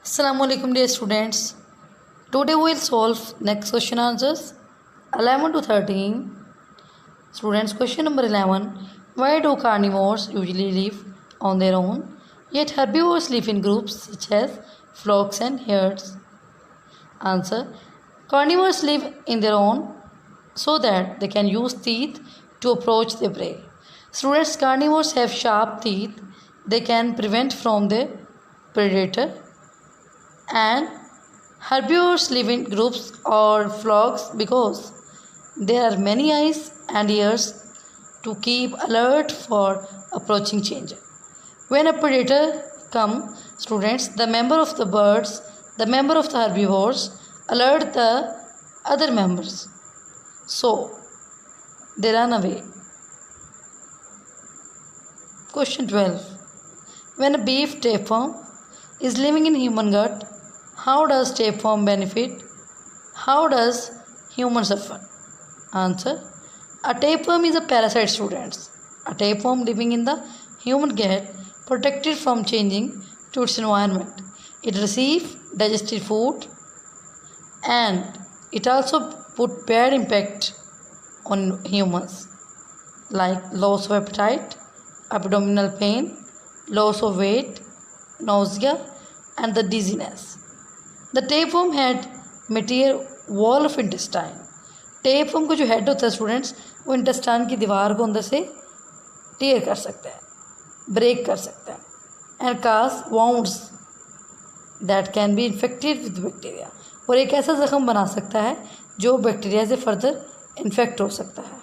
Assalamu alaikum dear students. Today we will solve next question answers 11 to 13. Students, question number 11. Why do carnivores usually live on their own, yet herbivores live in groups such as flocks and herds? Answer. Carnivores live in their own so that they can use teeth to approach their prey. Students, carnivores have sharp teeth they can prevent from the predator, and herbivores live in groups or flocks because there are many eyes and ears to keep alert for approaching danger. When a predator comes, students, the member of the herbivores alert the other members, so they run away. Question 12. When a beef tapeworm is living in human gut, how does tapeworm benefit? How does human suffer? Answer. A tapeworm is a parasite, students. A tapeworm living in the human gut, protected from changing to its environment. It receives digested food and it also put bad impact on humans like loss of appetite, abdominal pain, loss of weight, nausea and the dizziness. The tapeworm had material wall of intestine. tapeworm को जो head होता है students, वो intestine की दीवार को अंदर से टीयर कर सकता है, ब्रेक कर सकता है, and cause wounds that can be infected with bacteria, और एक ऐसा जख्म बना सकता है जो बैक्टीरिया से फर्दर इन्फेक्ट हो सकता है.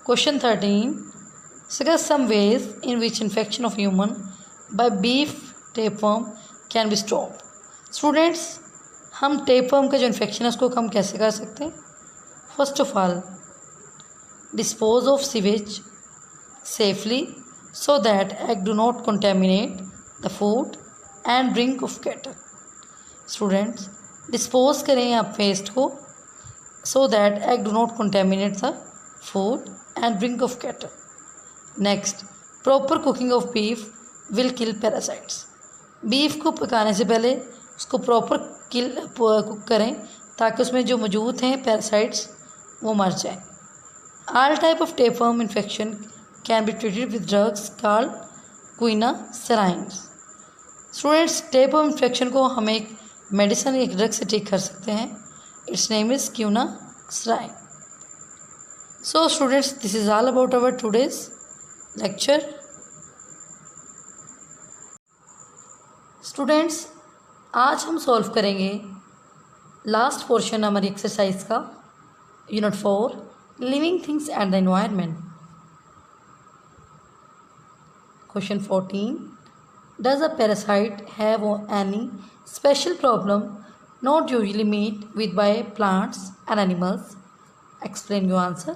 Question 13. Suggest some ways in which infection of human by beef tapeworm can be stopped. Students, हम tapeworm का जो इन्फेक्शन है उसको कम कैसे कर सकते हैं? First of all, dispose of sewage safely so that egg do not contaminate the food and drink of cattle. Students, dispose करें आप वेस्ट को so that egg do not contaminate the food and drink of cattle. Next, proper cooking of beef will kill parasites. Beef को पकाने से पहले उसको proper cook करें ताकि उसमें जो मौजूद हैं पैरासाइट्स वो मर जाएं. All type of tapeworm infection can be treated with drugs called quinacrines. Students, tapeworm infection को हम एक मेडिसिन एक ड्रग से ठीक कर सकते हैं. Its name is quinacrine. So students, this is all about our today's lecture. Students, आज हम सॉल्व करेंगे लास्ट पोर्शन हमारी एक्सरसाइज का, unit 4, living things and the environment. Question 14. Does a parasite have any special problem not usually meet with by plants and animals? Explain your answer.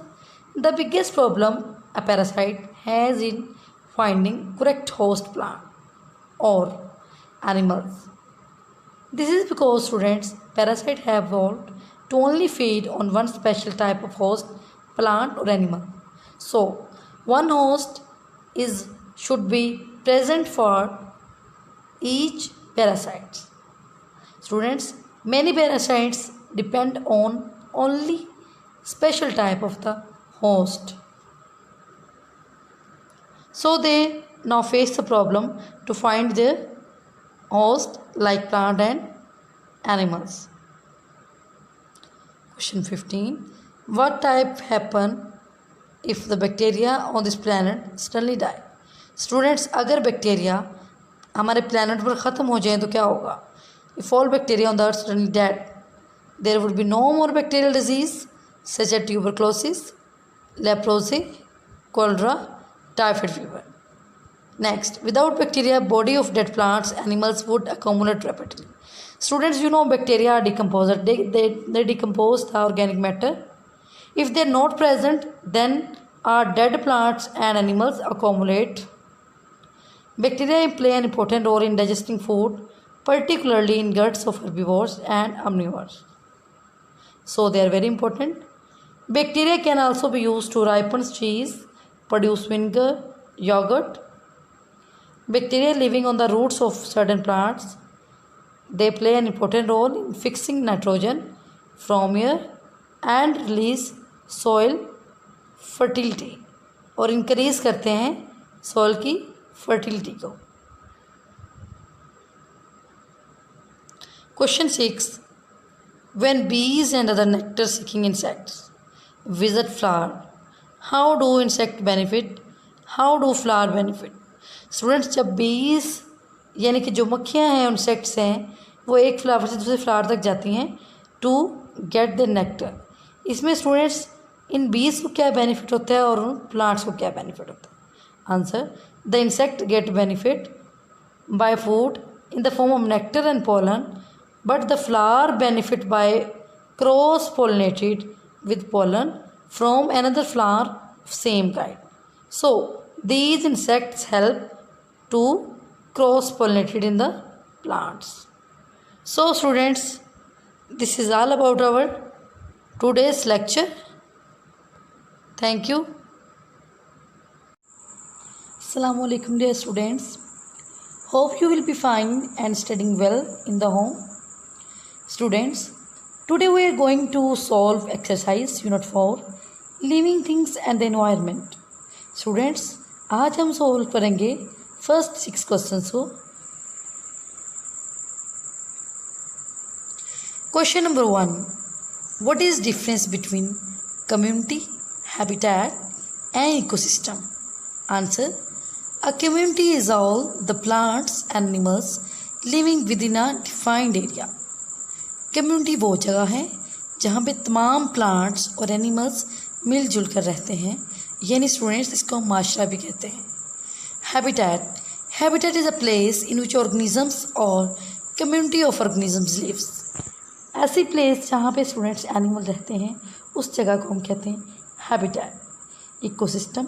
The biggest problem a parasite has in finding correct host plant or animals. This is because, students, parasites have evolved to only feed on one special type of host plant or animal. So, one host should be present for each parasite. Students, many parasites depend on only special type of the host. So they now face the problem to find their host like plant and animals. Question 15. What type happen if the bacteria on this planet suddenly die? Students, अगर bacteria हमारे planet पर ख़त्म हो जाए तो क्या होगा? If all bacteria on the earth suddenly dead, there would be no more bacterial disease such as tuberculosis, leprosy, cholera, typhoid fever. Next, without bacteria, body of dead plants, animals would accumulate rapidly. Students, you know bacteria are decomposers. They decompose the organic matter. If they are not present, then our dead plants and animals accumulate. Bacteria play an important role in digesting food, particularly in guts of herbivores and omnivores. So they are very important. Bacteria can also be used to ripen cheese, produce vinegar, yogurt, Bacteria living on the roots of certain plants, they play an important role in fixing nitrogen from air and release soil fertility और increase करते हैं soil की fertility को. Question 6. When bees and other nectar seeking insects visit flower, how do insect benefit? How do flower benefit? Students, जब बीज यानी कि जो मक्खियाँ हैं, इंसेक्ट्स हैं, वो एक फ्लावर से दूसरे फ्लावर तक जाती हैं टू गेट द नेक्टर. इसमें स्टूडेंट्स इन बीज को क्या बेनिफिट होता है और उन प्लांट्स को क्या बेनिफिट होता है? Answer: the insect get benefit by food in the form of nectar and pollen, but the flower benefit by cross pollinated with pollen from another flower of same kind. So these insects help to cross pollinated in the plants. So students, this is all about our today's lecture. Thank you. Assalamu alaikum dear students. Hope you will be fine and studying well in the home. Students, today we are going to solve exercise unit 4 living things and the environment. Students, आज हम solve करेंगे first 6 questions को. Question number 1. What is difference between community, habitat and ecosystem? Answer: a community is all the plants and animals living with in a defined area. Community वो जगह है जहाँ पे तमाम प्लांट्स और एनिमल्स मिलजुल कर रहते हैं, यानी स्टूडेंट्स इसको हम माशरा भी कहते हैं. Habitat is a place in which organisms और कम्युनिटी ऑफ ऑर्गेनिजम्स लिव्स. ऐसी प्लेस जहाँ पे स्टूडेंट्स एनिमल रहते हैं उस जगह को हम कहते हैं habitat. Ecosystem: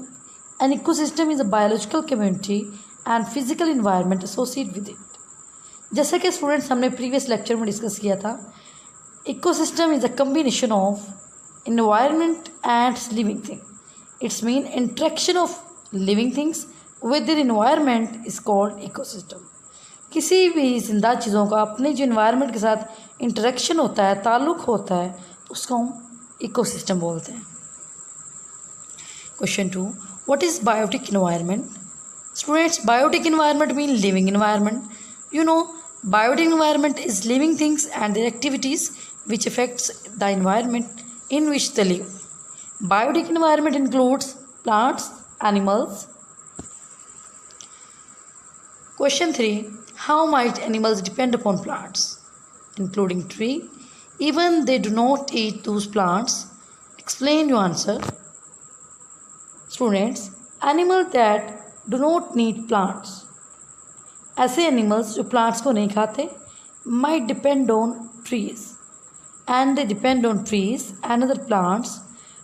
an ecosystem is a biological community and physical environment associate with it. जैसा कि स्टूडेंट्स हमने प्रीवियस लेक्चर में डिस्कस किया था, ecosystem is a combination of environment and living thing. It's mean interaction of living things with the environment is called ecosystem. किसी भी जिंदा चीज़ों का अपने जो इन्वायरमेंट के साथ इंटरेक्शन होता है, ताल्लुक़ होता है, उसको हम इकोसिस्टम बोलते हैं. Question 2. What is biotic environment? Students, biotic environment mean living environment. You know, biotic environment is living things and their activities which affects the environment in which they live. Biotic environment includes plants, animals. Question 3. How might animals depend upon plants, including tree, even they do not eat those plants? Explain your answer. Students, animals that do not need plants, ऐसे animals जो plants को नहीं खाते, might depend on trees and they depend on trees and other plants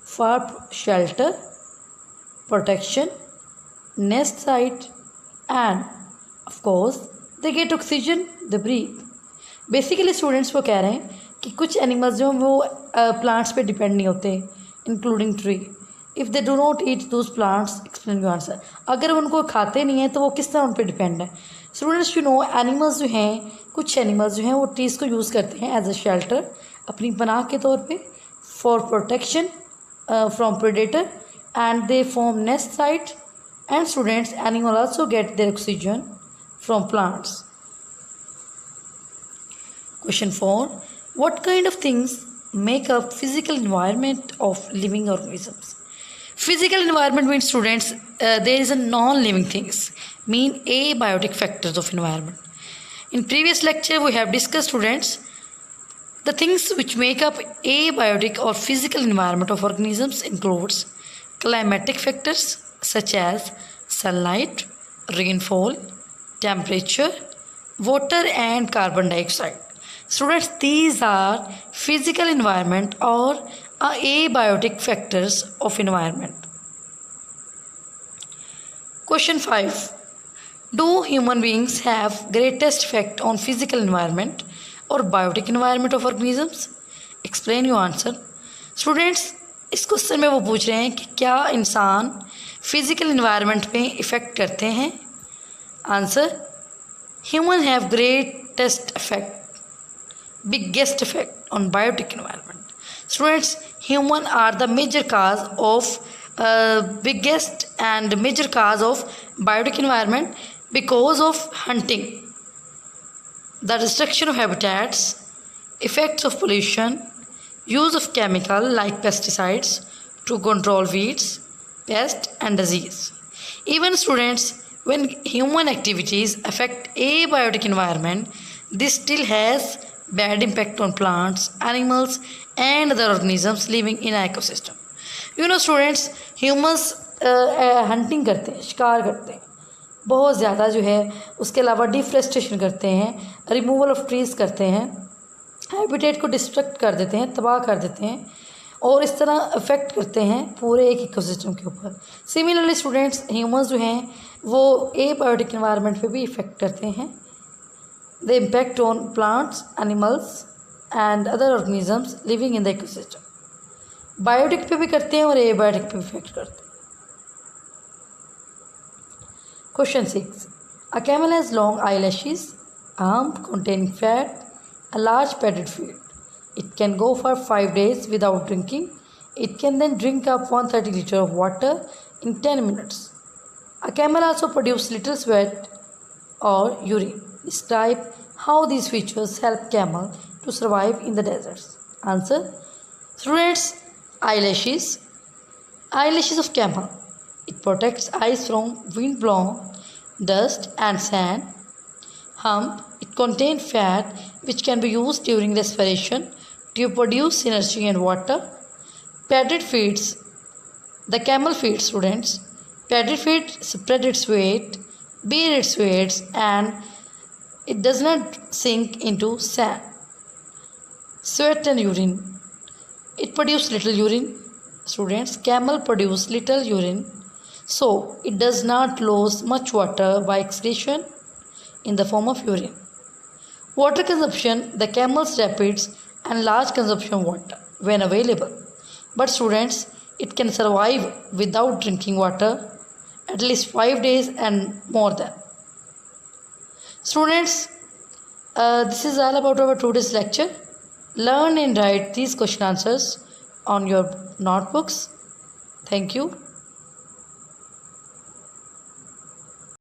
for shelter, protection, nest site and of course they get oxygen, they breathe. Basically students वो कह रहे हैं कि कुछ एनिमल्स जो वो प्लांट्स पे डिपेंड नहीं होते, including tree. If they do not eat those plants, explain your answer. अगर उनको खाते नहीं हैं तो वो किस तरह उन पर डिपेंड है? स्टूडेंट्स, यू नो, एनिमल्स जो हैं, कुछ एनिमल्स जो हैं वो ट्रीज़ को यूज़ करते हैं एज अ शेल्टर, अपनी पनाह के तौर पे, for protection from predator, and they form nest site. And students, animal also get their oxygen from plants. Question 4. What kind of things make up physical environment of living organisms? Physical environment means, students, there is a non-living things, mean abiotic factors of environment. In previous lecture we have discussed, students, the things which make up abiotic or physical environment of organisms includes climatic factors such as sunlight, rainfall, temperature, water and carbon dioxide. Students, these are physical environment or abiotic factors of environment. Question 5. Do human beings have greatest effect on physical environment or biotic environment of organisms? Explain your answer. Students, इस question में वो पूछ रहे हैं कि क्या इंसान physical environment पे इफ़ेक्ट करते हैं? Answer: humans have biggest effect on biotic environment. Students, humans are the biggest and major cause of biotic environment because of hunting, the destruction of habitats, effects of pollution, use of chemical like pesticides to control weeds, pests and disease. Even students, when human activities affect a biotic environment, this still has bad impact on plants, animals and other organisms living in an ecosystem. Students, humans hunting करते हैं, शिकार करते हैं बहुत ज़्यादा जो है, उसके अलावा डिफरेस्टेशन करते हैं, रिमूवल ऑफ ट्रीज करते हैं, हैबिटेट को डिस्ट्रक्ट कर देते हैं, तबाह कर देते हैं और इस तरह अफेक्ट करते हैं पूरे एक इकोसिस्टम के ऊपर. सिमिलरली स्टूडेंट्स, ह्यूमंस जो हैं वो एबायोटिक एनवायरनमेंट पे भी इफेक्ट करते हैं. The impact on plants, animals and other organisms living in the ecosystem. Biotic पे भी करते हैं और एबायोटिक पे भी इफेक्ट करते हैं. Question 6. A camel has long eyelashes, a hump containing fat, a large padded feet. It can go for 5 days without drinking. It can then drink up 130 liters of water in 10 minutes. A camel also produces little sweat or urine. Describe how these features help camel to survive in the deserts. Answer. Students, eyelashes. Eyelashes of camel. It protects eyes from wind-blown dust and sand. Hump. It contains fat which can be used during respiration to produce energy and water. Padded feet. The camel feet, students. Padded feet spread its weight, bear its weights, and it does not sink into sand. Sweat and urine. It produces little urine. Students, camel produce little urine, so it does not lose much water by excretion in the form of urine. Water consumption. The camel's rapids and large consumption of water when available. But students, it can survive without drinking water at least 5 days and more than. Students, this is all about our today's lecture. Learn and write these question answers on your notebooks. Thank you.